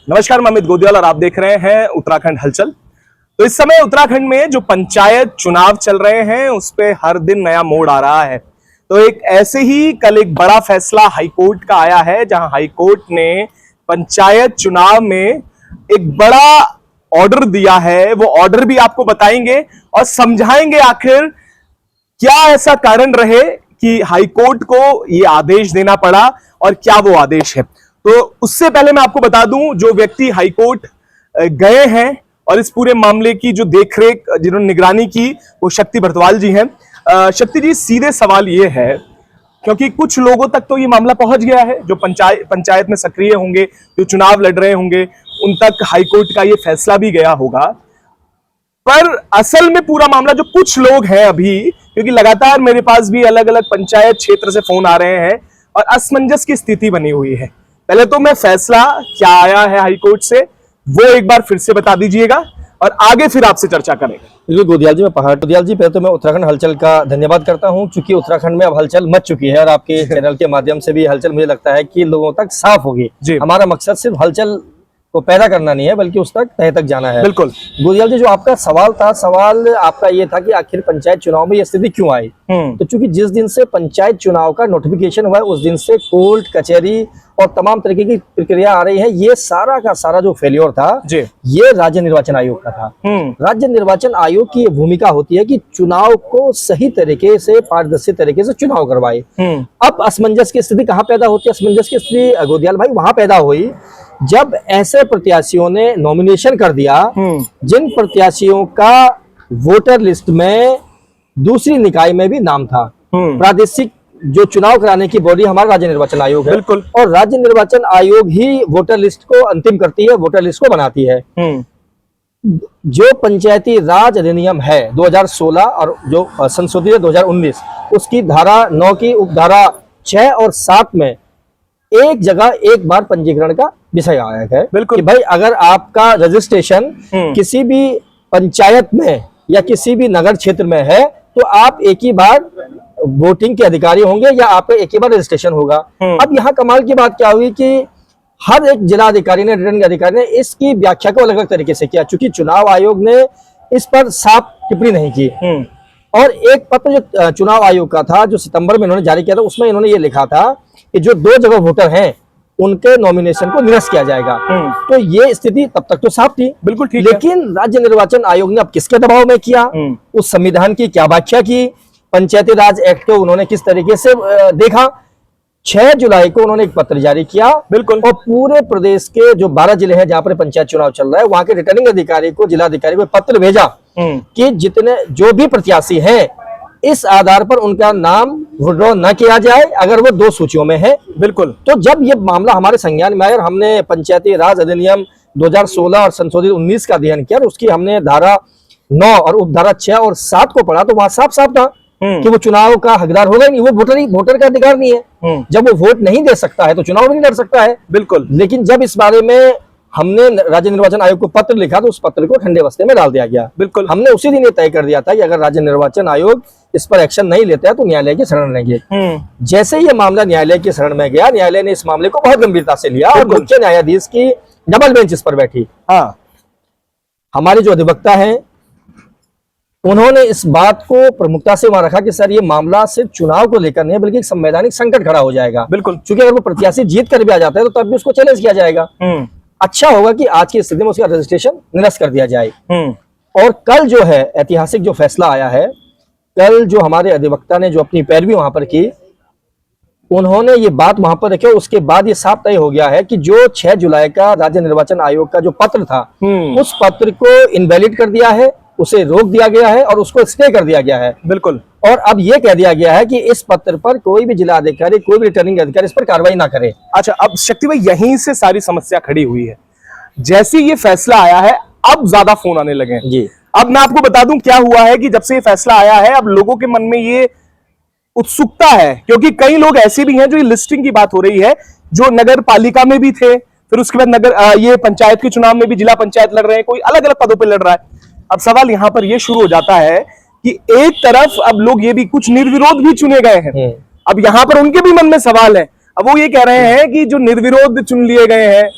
नमस्कार, मैं अमित गोदियाल और आप देख रहे हैं उत्तराखंड हलचल। तो इस समय उत्तराखंड में जो पंचायत चुनाव चल रहे हैं उस पे हर दिन नया मोड़ आ रहा है। तो एक ऐसे ही कल एक बड़ा फैसला हाईकोर्ट का आया है, जहां हाईकोर्ट ने पंचायत चुनाव में एक बड़ा ऑर्डर दिया है। वो ऑर्डर भी आपको बताएंगे और समझाएंगे आखिर क्या ऐसा कारण रहे कि हाईकोर्ट को ये आदेश देना पड़ा और क्या वो आदेश है। तो उससे पहले मैं आपको बता दूं, जो व्यक्ति हाईकोर्ट गए हैं और इस पूरे मामले की जो देखरेख, जिन्होंने निगरानी की, वो शक्ति भरद्वाज जी हैं। शक्ति जी, सीधे सवाल ये है, क्योंकि कुछ लोगों तक तो ये मामला पहुंच गया है, जो पंचायत में सक्रिय होंगे, जो चुनाव लड़ रहे होंगे, उन तक हाईकोर्ट का ये फैसला भी गया होगा। पर असल में पूरा मामला जो कुछ लोग हैं अभी, क्योंकि लगातार मेरे पास भी अलग अलग पंचायत क्षेत्र से फोन आ रहे हैं और असमंजस की स्थिति बनी हुई है। पहले तो मैं फैसला क्या आया है हाईकोर्ट से वो एक बार फिर से बता दीजिएगा और आगे फिर आपसे चर्चा करेंगे। बिल्कुल गोदियाल जी, गोदियाल जी, पहले तो मैं उत्तराखंड हलचल का धन्यवाद करता हूं, क्योंकि उत्तराखंड में अब हलचल मच चुकी है और आपके चैनल के माध्यम से भी हलचल मुझे लगता है कि लोगों तक साफ होगी। हमारा मकसद सिर्फ हलचल को पैदा करना नहीं है, बल्कि उस तक तह तक जाना है। बिल्कुल गोदियाल जी, जो आपका सवाल आपका ये था कि आखिर पंचायत चुनाव में ये स्थिति क्यों आई। तो चूंकि जिस दिन से पंचायत चुनाव का नोटिफिकेशन हुआ है उस दिन से कोर्ट कचहरी और तमाम तरीके की प्रक्रिया आ रही है। ये सारा का सारा जो फेल्योर था ये राज्य निर्वाचन आयोग का था। राज्य निर्वाचन आयोग की भूमिका होती है कि चुनाव को सही तरीके से, पारदर्शी तरीके से चुनाव करवाए। अब असमंजस की स्थिति कहाँ पैदा होती है? असमंजस की स्थिति गोदियाल भाई वहां पैदा हुई जब ऐसे प्रत्याशियों ने नॉमिनेशन कर दिया जिन प्रत्याशियों का वोटर लिस्ट में दूसरी निकाय में भी नाम था। प्रादेशिक जो चुनाव कराने की बॉडी हमारा राज्य निर्वाचन आयोग है। बिल्कुल। और राज्य निर्वाचन आयोग ही वोटर लिस्ट को अंतिम करती है, वोटर लिस्ट को बनाती है। जो पंचायती राज अधिनियम है 2016 और जो संशोधित है 2019, उसकी धारा 9 की उपधारा 6 और 7 में एक जगह एक बार पंजीकरण का विषय आया है। बिल्कुल कि भाई अगर आपका रजिस्ट्रेशन किसी भी पंचायत में या किसी भी नगर क्षेत्र में है तो आप एक ही बार वोटिंग के अधिकारी होंगे या आपका एक ही बार रजिस्ट्रेशन होगा। अब यहाँ कमाल की बात क्या हुई कि हर एक जिला अधिकारी ने, रिटर्निंग अधिकारी ने इसकी व्याख्या को अलग अलग तरीके से किया, चूंकि चुनाव आयोग ने इस पर साफ टिप्पणी नहीं की। और एक पत्र जो चुनाव आयोग का था, जो सितंबर में इन्होंने जारी किया था, उसमें इन्होंने ये लिखा था कि जो 2 जगह वोटर हैं उनके नॉमिनेशन को निरस्त किया जाएगा। तो ये स्थिति तब तक तो साफ थी। बिल्कुल ठीक। लेकिन राज्य निर्वाचन आयोग ने अब किसके दबाव में किया, उस संविधान की क्या व्याख्या की, पंचायती राज एक्ट को उन्होंने किस तरीके से देखा। 6 जुलाई को उन्होंने एक पत्र जारी किया। बिल्कुल। और पूरे प्रदेश के जो 12 जिले हैं जहां पर पंचायत चुनाव चल रहा है, वहां के रिटर्निंग अधिकारी को, जिला अधिकारी को पत्र भेजा कि जितने जो भी प्रत्याशी हैं इस आधार पर उनका नाम विड्रॉ न किया जाए अगर वो 2 सूचियों में है। बिल्कुल। तो जब ये मामला हमारे संज्ञान में आया और हमने पंचायती राज अधिनियम 2016 और संशोधित 19 का अध्ययन किया, उसकी हमने धारा 9 और उपधारा 6 और 7 को पढ़ा, तो वहां साफ साफ था कि वो चुनाव का हकदार होगा ही नहीं, वो वोटर का अधिकार नहीं है। जब वो वोट नहीं दे सकता है तो चुनाव भी नहीं लड़ सकता है। बिल्कुल। लेकिन जब इस बारे में हमने राज्य निर्वाचन आयोग को पत्र लिखा तो उस पत्र को ठंडे बस्ते में डाल दिया गया। बिल्कुल। हमने उसी दिन ये तय कर दिया था कि अगर राज्य निर्वाचन आयोग इस पर एक्शन नहीं लेता है तो न्यायालय की शरण लेंगे। जैसे ये मामला न्यायालय की शरण में गया, न्यायालय ने इस मामले को बहुत गंभीरता से लिया और मुख्य न्यायाधीश की डबल बेंच इस पर बैठी। हमारे जो अधिवक्ता हैं उन्होंने इस बात को प्रमुखता से वहां रखा कि सर ये मामला सिर्फ चुनाव को लेकर नहीं है बल्कि एक संवैधानिक संकट खड़ा हो जाएगा। बिल्कुल। क्योंकि अगर वो प्रत्याशी जीत कर भी आ जाता है तो तब भी उसको चैलेंज किया जाएगा। अच्छा होगा कि आज की स्थिति में उसका रजिस्ट्रेशन निरस्त कर दिया जाए। और कल जो है ऐतिहासिक जो फैसला आया है, कल जो हमारे अधिवक्ता ने जो अपनी पैरवी वहां पर की, उन्होंने ये बात वहां पर रखी और उसके बाद ये साफ तय हो गया है कि जो 6 जुलाई का राज्य निर्वाचन आयोग का जो पत्र था उस पत्र को इनवैलिड कर दिया है, उसे रोक दिया गया है और उसको स्टे कर दिया गया है। बिल्कुल। और अब ये कह दिया गया है कि इस पत्र पर कोई भी जिला अधिकारी, कोई भी रिटर्निंग अधिकारी इस पर कार्रवाई ना करे। अच्छा, अब शक्ति भाई यहीं से सारी समस्या खड़ी हुई है। जैसे ये फैसला आया है अब ज्यादा फोन आने लगे हैं। जी। अब मैं आपको बता दूं क्या हुआ है कि जब से ये फैसला आया है अब लोगों के मन में ये उत्सुकता है, क्योंकि कई लोग ऐसे भी हैं जो ये लिस्टिंग की बात हो रही है, जो नगर पालिका में भी थे, फिर उसके बाद ये पंचायत के चुनाव में भी जिला पंचायत लड़ रहे हैं, कोई अलग अलग पदों पर लड़ रहा है। अब सवाल यहां पर यह शुरू हो जाता है कि एक तरफ अब लोग ये भी कुछ निर्विरोध भी चुने गए हैं, अब यहां पर उनके भी मन में सवाल है। अब वो ये कह रहे हैं कि जो निर्विरोध चुन लिए गए हैं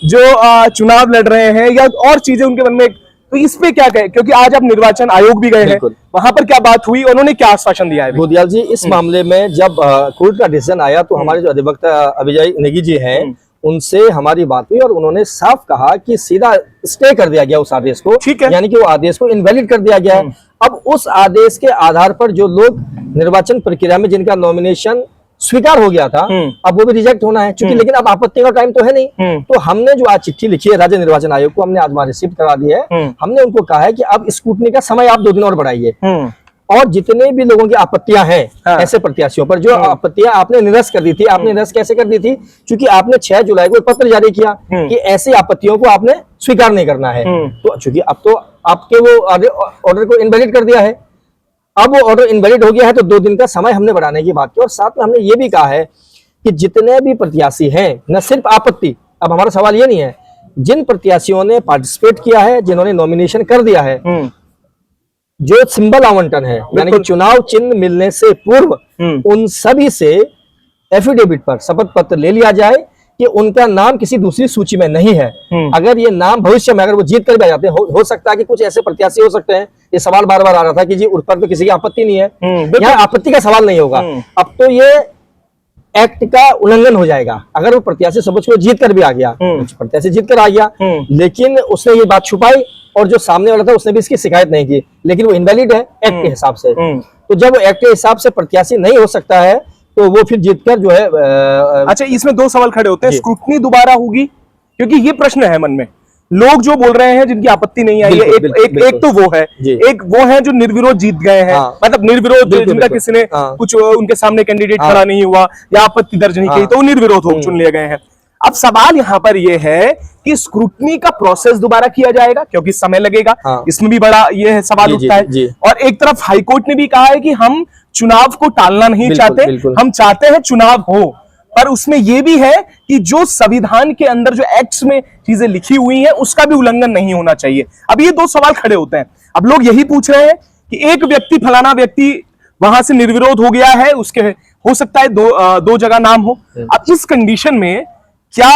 जो चुनाव लड़ रहे हैं या और चीजें उनके मन में, तो इस पे क्या कहें, क्योंकि आज आप निर्वाचन आयोग भी गए हैं, बिल्कुल। वहां पर क्या बात हुई, उन्होंने क्या आश्वासन दिया है? गोदियाल जी, इस मामले में जब कोर्ट का डिसीजन आया तो हमारे जो अधिवक्ता अभिजय नेगी जी हैं, उनसे हमारी बात हुई और उन्होंने साफ कहा कि सीधा स्टे कर दिया गया उस आदेश को, ठीक है। यानी कि वो आदेश को इनवैलिड कर दिया गया है। अब उस आदेश के आधार पर जो लोग निर्वाचन प्रक्रिया में जिनका नॉमिनेशन स्वीकार हो गया था, अब वो भी रिजेक्ट होना है, क्योंकि लेकिन अब आपत्ति का टाइम तो है नहीं। तो हमने जो आज चिट्ठी लिखी है राज्य निर्वाचन आयोग को, हमने आज वहां रिसीव करा दी है। हमने उनको कहा है कि अब स्क्रूटनी का समय आप 2 दिन और बढ़ाइए, और जितने भी लोगों की आपत्तियां हैं, हाँ। ऐसे प्रत्याशियों पर जो आपत्तियां आपने निरस्त कर दी थी, आपने निरस्त कैसे कर दी थी? क्योंकि आपने 6 जुलाई को एक पत्र जारी किया कि ऐसी आपत्तियों को आपने स्वीकार नहीं करना है। तो चूंकि अब तो आपके वो ऑर्डर को इनवैलिड कर दिया है, अब वो ऑर्डर इनवैलिड हो गया है, तो 2 दिन का समय हमने बढ़ाने की बात की। और साथ में हमने ये भी कहा है कि जितने भी प्रत्याशी हैं, न सिर्फ आपत्ति, अब हमारा सवाल ये नहीं है, जिन प्रत्याशियों ने पार्टिसिपेट किया है, जिन्होंने नॉमिनेशन कर दिया है, जो सिंबल आवंटन है, यानी कि चुनाव चिन्ह मिलने से पूर्व उन सभी से एफिडेविट पर शपथ पत्र ले लिया जाए कि उनका नाम किसी दूसरी सूची में नहीं है। अगर ये नाम भविष्य में अगर वो जीत कर भी आ जाते हैं, हो सकता है कि कुछ ऐसे प्रत्याशी हो सकते हैं, ये सवाल बार बार आ रहा था कि जी उस पर तो किसी की आपत्ति नहीं है, यहाँ आपत्ति का सवाल नहीं होगा। अब तो ये एक्ट का उल्लंघन हो जाएगा। अगर वो प्रत्याशी समझ को जीत कर भी आ गया, प्रत्याशी जीत कर आ गया, लेकिन उसने ये बात छुपाई और जो सामने वाला था उसने भी इसकी शिकायत नहीं की, लेकिन वो इनवैलिड है एक्ट के हिसाब से। तो जब वो एक्ट के हिसाब से प्रत्याशी नहीं हो सकता है, तो वो फिर जीतकर जो है अच्छा, इसमें 2 सवाल खड़े होते हैं। स्क्रूटनी दोबारा होगी, क्योंकि ये प्रश्न है मन में, लोग जो बोल रहे हैं जिनकी आपत्ति नहीं आई है, एक तो वो है, एक वो है जो निर्विरोध जीत गए हैं, मतलब निर्विरोध जिनका किसी ने कुछ उनके सामने कैंडिडेट खड़ा नहीं हुआ या आपत्ति दर्ज नहीं की, तो वो निर्विरोध हो चुन लिए गए हैं। अब सवाल यहाँ पर यह है कि स्क्रूटनी का प्रोसेस दोबारा किया जाएगा, क्योंकि समय लगेगा, इसमें भी बड़ा ये सवाल उठता है। और एक तरफ हाईकोर्ट ने भी कहा है कि हम चुनाव को टालना नहीं चाहते, हम चाहते हैं चुनाव हो, पर उसमें यह भी है कि जो संविधान के अंदर जो एक्ट्स में चीजें लिखी हुई हैं उसका भी उल्लंघन नहीं होना चाहिए। अब ये 2 सवाल खड़े होते हैं। अब लोग यही पूछ रहे हैं कि एक व्यक्ति, फलाना व्यक्ति वहां से निर्विरोध हो गया है, उसके हो सकता है दो जगह नाम हो। अब इस कंडीशन में क्या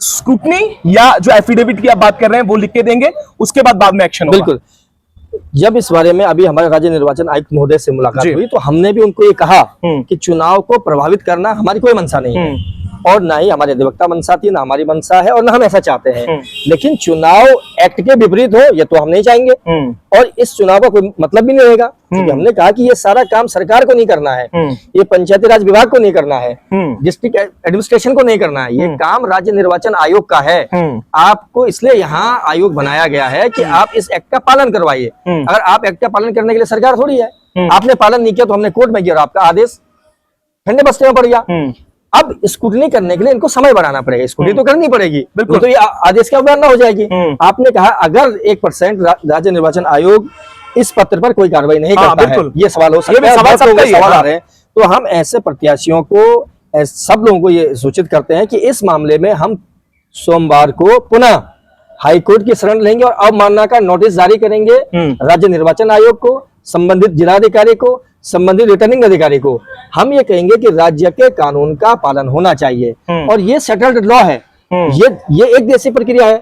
स्क्रूटनी या जो एफिडेविट की आप बात कर रहे हैं वो लिख के देंगे, उसके बाद में एक्शन होगा? बिल्कुल। जब इस बारे में अभी हमारे राज्य निर्वाचन आयुक्त महोदय से मुलाकात हुई, तो हमने भी उनको ये कहा कि चुनाव को प्रभावित करना हमारी कोई मंशा नहीं है, और ना ही हमारे अधिवक्ता मंशा थी, ना हमारी मंशा है, और ना हम ऐसा चाहते हैं। लेकिन चुनाव एक्ट के विपरीत हो ये तो हम नहीं चाहेंगे, और इस चुनाव का कोई मतलब भी नहीं रहेगा, क्योंकि हमने कहा कि ये सारा काम सरकार को नहीं करना है, ये पंचायती राज विभाग को नहीं करना है, डिस्ट्रिक्ट एडमिनिस्ट्रेशन को नहीं करना है, ये काम राज्य निर्वाचन आयोग का है। आपको इसलिए यहाँ आयोग बनाया गया है कि आप इस एक्ट का पालन करवाइए। अगर आप एक्ट का पालन करने के लिए सरकार थोड़ी है, आपने पालन नहीं किया तो हमने कोर्ट में किया और आपका आदेश ठंडे बस्ते में पड़ गया। अब स्क्रूटनी करने के लिए इनको समय बढ़ाना पड़ेगा, स्क्रूटनी तो करनी पड़ेगी, तो ये आदेश की अवमानना हो जाएगी। आपने कहा अगर 1% राज्य निर्वाचन आयोग इस पत्र पर कोई कार्रवाई नहीं करता है, ये सवाल हो सकता है, सवाल आ रहे हैं, तो हम ऐसे प्रत्याशियों को, सब लोगों को ये सूचित करते हैं कि इस मामले में हम सोमवार को पुनः हाईकोर्ट की शरण लेंगे और अवमानना का नोटिस जारी करेंगे राज्य निर्वाचन आयोग को, संबंधित जिलाधिकारी को, संबंधित रिटर्निंग अधिकारी को। हम ये कहेंगे कि राज्य के कानून का पालन होना चाहिए, और ये सेटल्ड लॉ है, ये एक देशी प्रक्रिया है,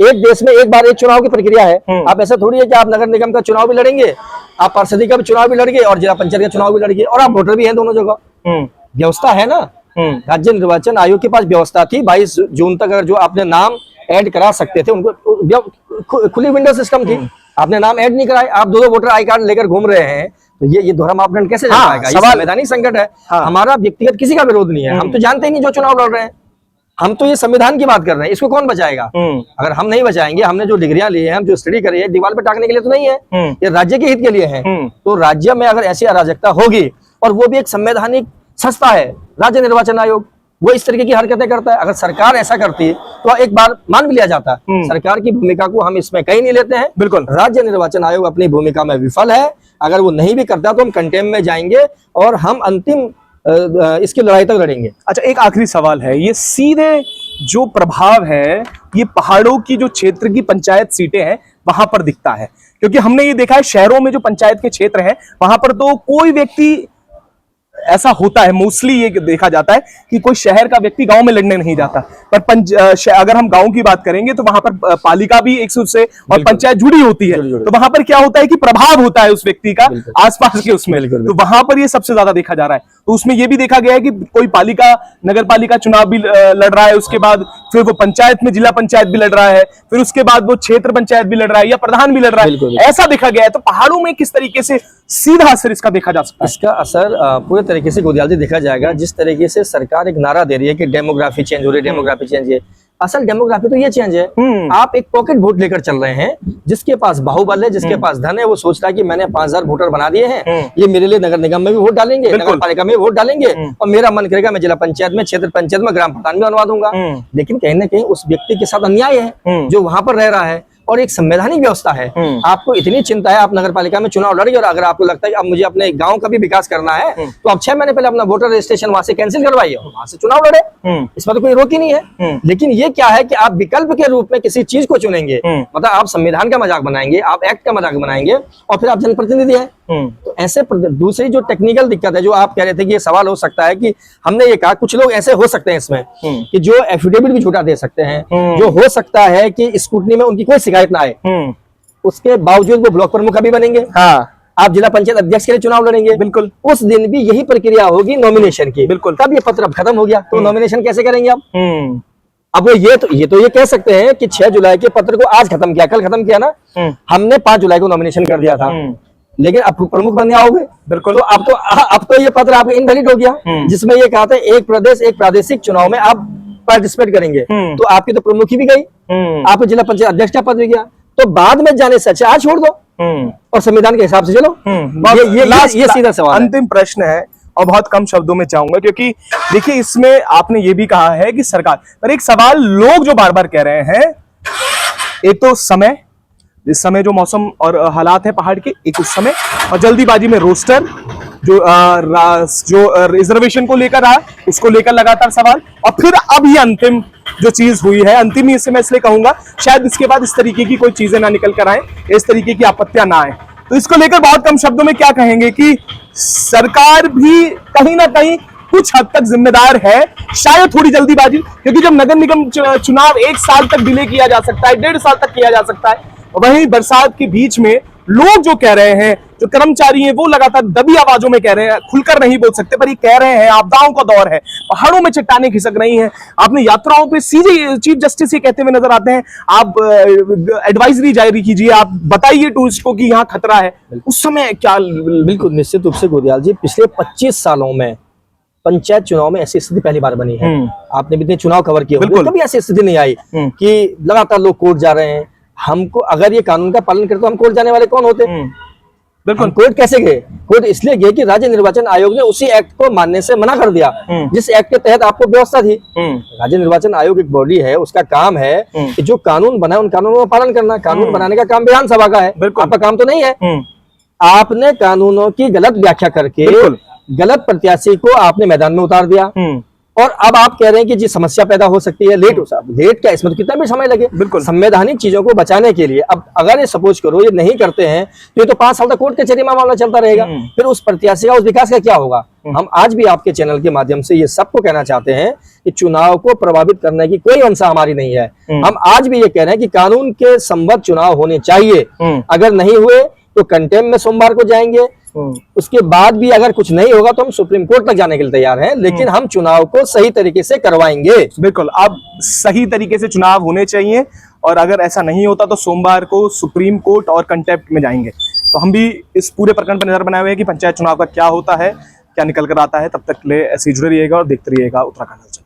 एक देश में एक बार एक चुनाव की प्रक्रिया है। आप ऐसा थोड़ी है कि आप नगर निगम का चुनाव भी लड़ेंगे, आप पार्षदी का भी चुनाव भी लड़ेंगे और जिला पंचायत का चुनाव भी लड़ेंगे, और आप वोटर भी हैं दोनों जगह। व्यवस्था है ना, राज्य निर्वाचन आयोग के पास व्यवस्था थी। 22 जून तक अगर जो आपने नाम ऐड करा सकते थे, उनको खुली विंडो सिस्टम थी, आपने नाम ऐड नहीं कराए, आप 2 वोटर आई कार्ड लेकर घूम रहे हैं, तो ये दोहरा मापदंड कैसे चल पाएगा? ये संवैधानिक संकट है। हमारा व्यक्तिगत किसी का विरोध नहीं है, हम तो जानते ही नहीं जो चुनाव लड़ रहे हैं, हम तो ये संविधान की बात कर रहे हैं, इसको कौन बचाएगा? अगर हम नहीं बचाएंगे, हमने जो डिग्रियां ली है, हम जो स्टडी करी है, दीवार पे टांगने के लिए तो नहीं है, ये राज्य के हित के लिए है। तो राज्य में अगर ऐसी अराजकता होगी, और वो भी एक संवैधानिक संस्था है राज्य निर्वाचन आयोग, वो इस तरीके की हरकतें करता है, अगर सरकार ऐसा करती तो एक बार मान भी लिया जाता। सरकार की भूमिका को हम इसमें कहीं नहीं लेते हैं। बिल्कुल, राज्य निर्वाचन आयोग अपनी भूमिका में विफल है। अगर वो नहीं भी करता तो हम कंटेम में जाएंगे और हम अंतिम इसकी लड़ाई तक लड़ेंगे। अच्छा, एक आखिरी सवाल है, ये सीधे जो प्रभाव है ये पहाड़ों की जो क्षेत्र की पंचायत सीटें हैं वहां पर दिखता है, क्योंकि हमने ये देखा है शहरों में जो पंचायत के क्षेत्र हैं वहां पर तो कोई व्यक्ति ऐसा होता है, मोस्टली ये देखा जाता है कि कोई शहर का व्यक्ति गांव में लड़ने नहीं जाता, पर अगर हम गांव की बात करेंगे तो वहां पर पालिका भी एक से और पंचायत जुड़ी होती है, तो वहां पर क्या होता है कि प्रभाव होता है उस व्यक्ति का आसपास के उसमें, तो वहां पर ये सबसे ज्यादा देखा जा रहा है। तो उसमें ये भी देखा गया है कि कोई पालिका नगर पालिका चुनाव भी लड़ रहा है, उसके बाद फिर वो पंचायत में जिला पंचायत भी लड़ रहा है, फिर उसके बाद वो क्षेत्र पंचायत भी लड़ रहा है या प्रधान भी लड़ रहा है, ऐसा देखा गया है। तो पहाड़ों में किस तरीके से सीधा असर इसका देखा जा सकता है? इसका असर पूरे तरीके से गोदियाल जी देखा जाएगा। जिस तरीके से सरकार एक नारा दे रही है कि डेमोग्राफी चेंज हो रही है, डेमोग्राफी चेंज है, असल डेमोग्राफी तो ये चेंज है। आप एक पॉकेट वोट लेकर चल रहे हैं, जिसके पास बाहुबल है, जिसके पास धन है, वो सोच रहा है कि मैंने 5000 वोटर बना दिए हैं, ये मेरे लिए नगर निगम में भी वोट डालेंगे, नगर पालिका में वोट डालेंगे, और मेरा मन करेगा मैं जिला पंचायत में, क्षेत्र पंचायत में, ग्राम प्रधान भी बनवा दूंगा। लेकिन कहीं ना कहीं उस व्यक्ति के साथ अन्याय है जो वहां पर रह रहा है, और एक संवैधानिक व्यवस्था है। आपको इतनी चिंता है, आप नगर पालिका में चुनाव लड़िए, और अगर आपको लगता है कि अब मुझे अपने गांव का भी विकास करना है, तो आप 6 महीने पहले अपना वोटर रजिस्ट्रेशन वहां से कैंसिल करवाइए और वहां से चुनाव लड़े, इसमें तो कोई रोक ही नहीं है। लेकिन ये क्या है कि आप विकल्प के रूप में किसी चीज को चुनेंगे, मतलब आप संविधान का मजाक बनाएंगे, आप एक्ट का मजाक बनाएंगे, और फिर आप जनप्रतिनिधि है। तो ऐसे दूसरी जो टेक्निकल दिक्कत है, जो आप कह रहे थे कि ये सवाल हो सकता है कि हमने ये कहा कुछ लोग ऐसे हो सकते हैं इसमें कि जो एफिडेविट भी झूठा दे सकते हैं, जो हो सकता है कि स्क्रूटनी में उनकी कोई शिकायत ना आए, उसके बावजूद वो ब्लॉक प्रमुख भी बनेंगे। हाँ, आप जिला पंचायत अध्यक्ष के लिए चुनाव लड़ेंगे, बिल्कुल उस दिन भी यही प्रक्रिया होगी नॉमिनेशन की, बिल्कुल। तब ये पत्र अब खत्म हो गया, तो नॉमिनेशन कैसे करेंगे आप? अब ये कह सकते हैं कि 6 जुलाई के पत्र को आज खत्म किया, कल खत्म किया ना, हमने 5 जुलाई को नॉमिनेशन कर दिया था, लेकिन अब प्रमुख बनने आओगे, बिल्कुल। तो अब तो ये पत्र आपका इनवैलिड हो गया, जिसमें ये कहा था एक प्रदेश एक प्रादेशिक चुनाव में आप पार्टिसिपेट करेंगे, तो आपकी तो प्रमुखी भी गई, आपको जिला पंचायत अध्यक्ष का पद भी गया। तो बाद में जाने से अच्छा आज छोड़ दो और संविधान के हिसाब से चलो। ये सीधा सवाल, अंतिम प्रश्न है और बहुत कम शब्दों में चाहूंगा, क्योंकि देखिए इसमें आपने ये भी कहा है कि सरकार पर एक सवाल लोग जो बार बार कह रहे हैं, एक तो समय, इस समय जो मौसम और हालात है पहाड़ के, एक उस समय, और जल्दीबाजी में रोस्टर जो रिजर्वेशन को लेकर रहा, उसको लेकर लगातार सवाल, और फिर अब ये अंतिम जो चीज हुई है, अंतिम ही इसे मैं इसलिए कहूंगा, शायद इसके बाद इस तरीके की कोई चीजें ना निकल कर आए, इस तरीके की आपत्तियां ना आए। तो इसको लेकर बहुत कम शब्दों में क्या कहेंगे कि सरकार भी कहीं ना कहीं कुछ हद तक जिम्मेदार है, शायद थोड़ी जल्दीबाजी, क्योंकि जब नगर निगम चुनाव 1 साल तक डिले किया जा सकता है, 1.5 साल तक किया जा सकता है, वहीं बरसात के बीच में लोग जो कह रहे हैं, जो कर्मचारी हैं, वो लगातार दबी आवाजों में कह रहे हैं, खुलकर नहीं बोल सकते, पर ये कह रहे हैं आपदाओं का दौर है, पहाड़ों में चट्टानें खिसक रही हैं। आपने यात्राओं पे सीधे चीफ जस्टिस ये कहते हुए नजर आते हैं, आप एडवाइजरी जारी कीजिए, आप बताइए टूरिस्ट को कि यहाँ खतरा है। उस समय क्या? बिल्कुल निश्चित रूप से गोदियाल जी, पिछले 25 सालों में पंचायत चुनाव में ऐसी स्थिति पहली बार बनी है। आपने भी इतने चुनाव कवर किए होंगे, कभी ऐसी स्थिति नहीं आई कि लगातार लोग कोर्ट जा रहे हैं। हमको अगर ये कानून का पालन करते तो हम कोर्ट जाने वाले कौन होते? बिल्कुल। कोर्ट कैसे गए? कोर्ट इसलिए गए कि राज्य निर्वाचन आयोग ने उसी एक्ट को मानने से मना कर दिया जिस एक्ट के तहत आपको व्यवस्था थी। राज्य निर्वाचन आयोग एक बॉडी है, उसका काम है कि जो कानून बना है उन कानूनों का पालन करना। कानून बनाने का काम विधानसभा का है, आपका काम तो नहीं है। आपने कानूनों की गलत व्याख्या करके गलत प्रत्याशी को आपने मैदान में उतार दिया, और अब आप कह रहे हैं कि जी समस्या पैदा हो सकती है, लेट क्या, इसमें तो कितना भी समय लगे। बिल्कुल, संवैधानिक चीजों को बचाने के लिए अब अगर ये सपोज करो ये नहीं करते हैं तो ये तो 5 साल तक कोर्ट कचहरी में मामला चलता रहेगा, फिर उस प्रत्याशी का, उस विकास का क्या होगा? हम आज भी आपके चैनल के माध्यम से ये सबको कहना चाहते हैं कि चुनाव को प्रभावित करने की कोई मंशा हमारी नहीं है। हम आज भी ये कह रहे हैं कि कानून के संबद्ध चुनाव होने चाहिए, अगर नहीं हुए तो कंटेम्प्ट में सोमवार को जाएंगे, उसके बाद भी अगर कुछ नहीं होगा तो हम सुप्रीम कोर्ट तक जाने के लिए तैयार हैं, लेकिन हम चुनाव को सही तरीके से करवाएंगे। बिल्कुल, अब सही तरीके से चुनाव होने चाहिए, और अगर ऐसा नहीं होता तो सोमवार को सुप्रीम कोर्ट और कंटेम्प्ट में जाएंगे। तो हम भी इस पूरे प्रकरण पर नजर बनाए हुए हैं कि पंचायत चुनाव का क्या होता है, क्या निकल कर आता है। तब तक ले ऐसे जुड़े रहिएगा और देखते रहिएगा उत्तराखंड हलचल।